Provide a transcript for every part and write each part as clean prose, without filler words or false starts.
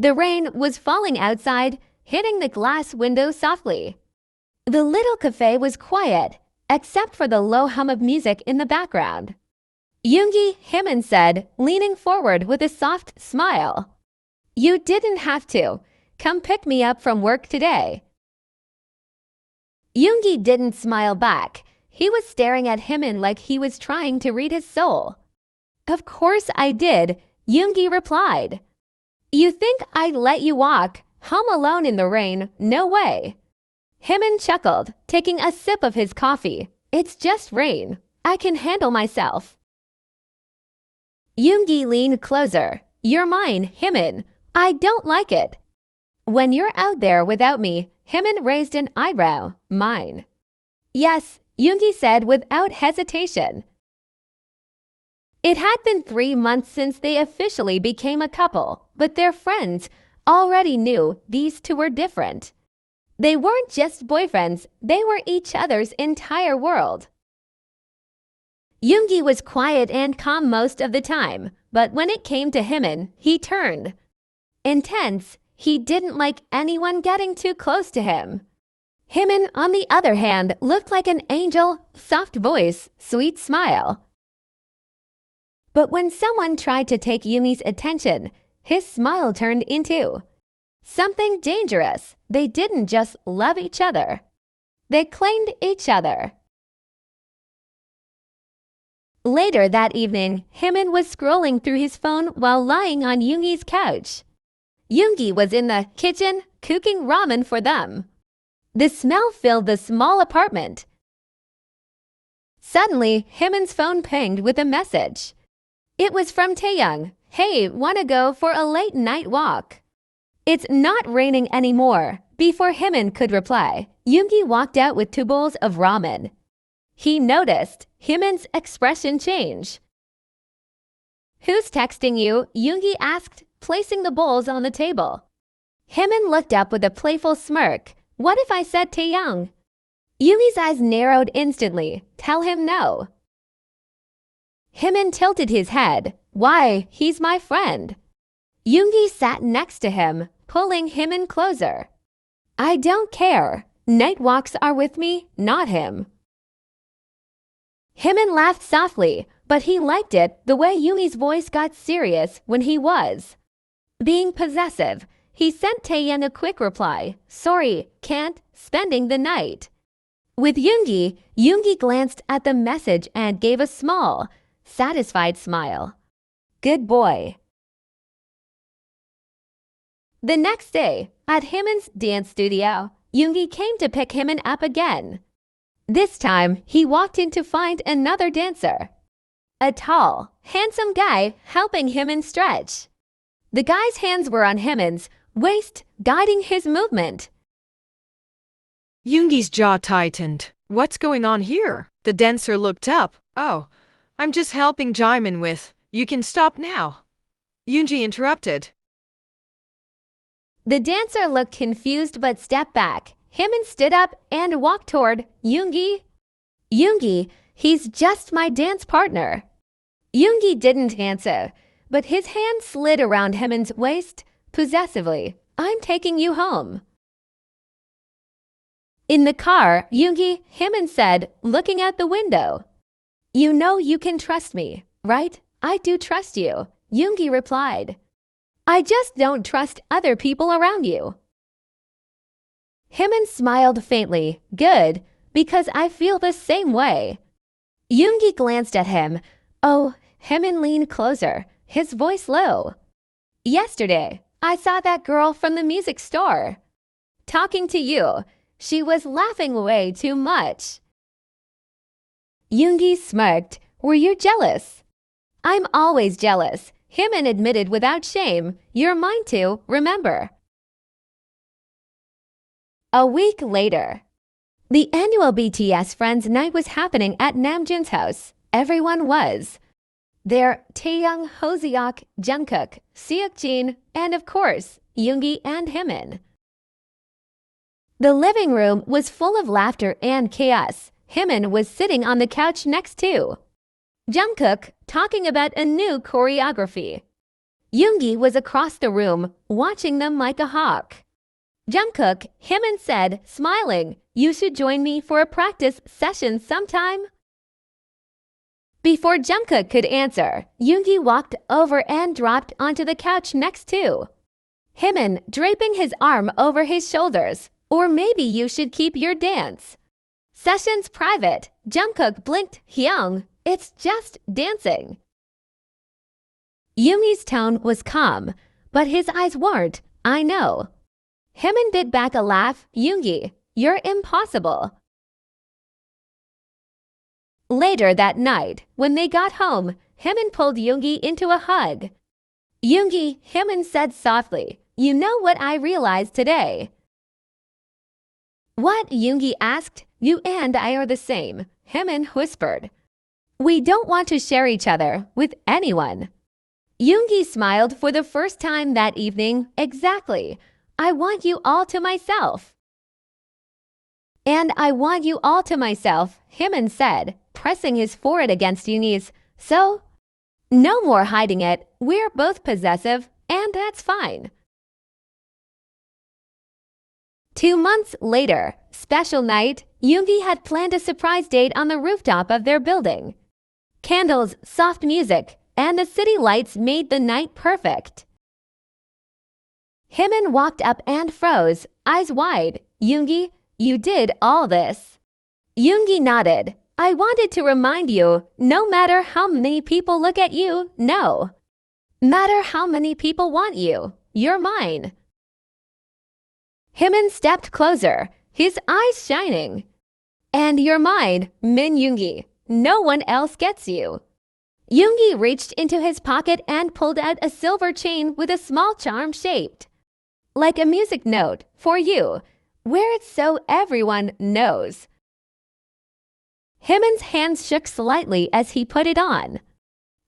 The rain was falling outside, hitting the glass window softly. The little cafe was quiet, except for the low hum of music in the background. Yoongi, Hymin said, leaning forward with a soft smile. "You didn't have to. Come pick me up from work today." Yoongi didn't smile back. He was staring at Hymin like he was trying to read his soul. "Of course I did," Yoongi replied. "You think I'd let you walk home alone in the rain? No way." Hymin chuckled, taking a sip of his coffee. "It's just rain. I can handle myself." Yoongi leaned closer. "You're mine, Hymin. I don't like it." "When you're out there without me," Hymin raised an eyebrow. "Mine." "Yes," Yoongi said without hesitation. It had been 3 months since they officially became a couple, but their friends already knew these two were different. They weren't just boyfriends, they were each other's entire world. Yoongi was quiet and calm most of the time, but when it came to Hymin, he turned intense. He didn't like anyone getting too close to him. Hymin, on the other hand, looked like an angel, soft voice, sweet smile. But when someone tried to take Yoongi's attention, his smile turned into something dangerous. They didn't just love each other. They claimed each other. Later that evening, Hymin was scrolling through his phone while lying on Yoongi's couch. Yoongi was in the kitchen cooking ramen for them. The smell filled the small apartment. Suddenly, Hymin's phone pinged with a message. It was from Taeyoung. "Hey, wanna go for a late night walk? It's not raining anymore." Before Hymin could reply, Yoongi walked out with 2 bowls of ramen. He noticed Hymin's expression change. "Who's texting you?" Yoongi asked, placing the bowls on the table. Hymin looked up with a playful smirk. "What if I said Taeyoung?" Yoongi's eyes narrowed instantly. "Tell him no." Hymin tilted his head. "Why? He's my friend." Yoongi sat next to him, pulling Hymin closer. "I don't care. Night walks are with me, not him." Hymin laughed softly, but he liked it the way Yoongi's voice got serious when he was being possessive. He sent Taeyeon a quick reply. "Sorry, can't, spending the night." With Yoongi, Yoongi glanced at the message and gave a small, satisfied smile. Good boy. The next day, at Hymin's dance studio, Yoongi came to pick Hymin up again. This time, he walked in to find another dancer. A tall, handsome guy helping Hymin stretch. The guy's hands were on Hymin's waist, guiding his movement. Yoongi's jaw tightened. What's going on here? The dancer looked up. Oh, I'm just helping Jimin with. You can stop now. Yoongi interrupted. The dancer looked confused but stepped back. Hymin stood up and walked toward Yoongi. Yoongi, he's just my dance partner. Yoongi didn't answer, but his hand slid around Hymin's waist, possessively. I'm taking you home. In the car, Yoongi, Hymin said, looking out the window. You know you can trust me, right? I do trust you, Yoongi replied. I just don't trust other people around you. Hymin smiled faintly. Good, because I feel the same way. Yoongi glanced at him. Oh, Hymin leaned closer, his voice low. Yesterday, I saw that girl from the music store. Talking to you, she was laughing way too much. Yoongi smirked. Were you jealous? I'm always jealous, Hymin admitted without shame. You're mine too, remember. A week later, the annual BTS Friends Night was happening at Namjoon's house. Everyone was there. Taeyoung, Hoseok, Jungkook, Seokjin, and of course, Yoongi and Hymin. The living room was full of laughter and chaos. Hymin was sitting on the couch next to Jungkook, talking about a new choreography. Yoongi was across the room, watching them like a hawk. Jungkook, Hymin said, smiling, "You should join me for a practice session sometime." Before Jungkook could answer, Yoongi walked over and dropped onto the couch next to Hymin, draping his arm over his shoulders. "Or maybe you should keep your dance sessions private." Jungkook blinked. "Hyung, it's just dancing." Yumi's tone was calm, but his eyes weren't. "I know." Hymin bit back a laugh. "Yoongi, you're impossible." Later that night, when they got home, Hymin pulled Yoongi into a hug. "Yoongi," Hymin said softly, "you know what I realized today?" "What?" Yoongi asked. "You and I are the same," Hymin whispered. "We don't want to share each other with anyone." Yoongi smiled for the first time that evening. "Exactly. I want you all to myself." "And I want you all to myself," Hymin said, pressing his forehead against Yoongi's. "So, no more hiding it. We're both possessive, and that's fine." 2 months later, special night, Yoongi had planned a surprise date on the rooftop of their building. Candles, soft music, and the city lights made the night perfect. Hymin walked up and froze, eyes wide. "Yoongi, you did all this." Yoongi nodded. "I wanted to remind you, no matter how many people look at you, no matter how many people want you, you're mine." Hymin stepped closer, his eyes shining. "And you're mine, Min Yoongi. No one else gets you." Yoongi reached into his pocket and pulled out a silver chain with a small charm shaped like a music note, "For you. Wear it so everyone knows." Hymin's hands shook slightly as he put it on.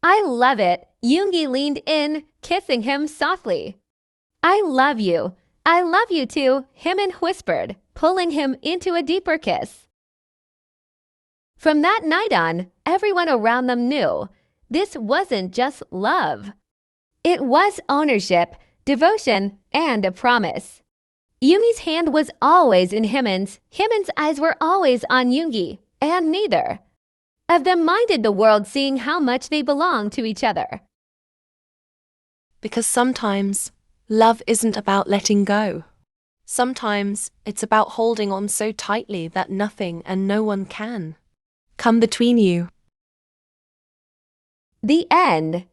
"I love it." Yoongi leaned in, kissing him softly. "I love you. I love you too," Hymin whispered, pulling him into a deeper kiss. From that night on, everyone around them knew this wasn't just love. It was ownership, devotion, and a promise. Yumi's hand was always in Hymin's. Hymin's eyes were always on Yoongi, and neither of them minded the world seeing how much they belonged to each other. Because sometimes love isn't about letting go. Sometimes it's about holding on so tightly that nothing and no one can come between you. The end.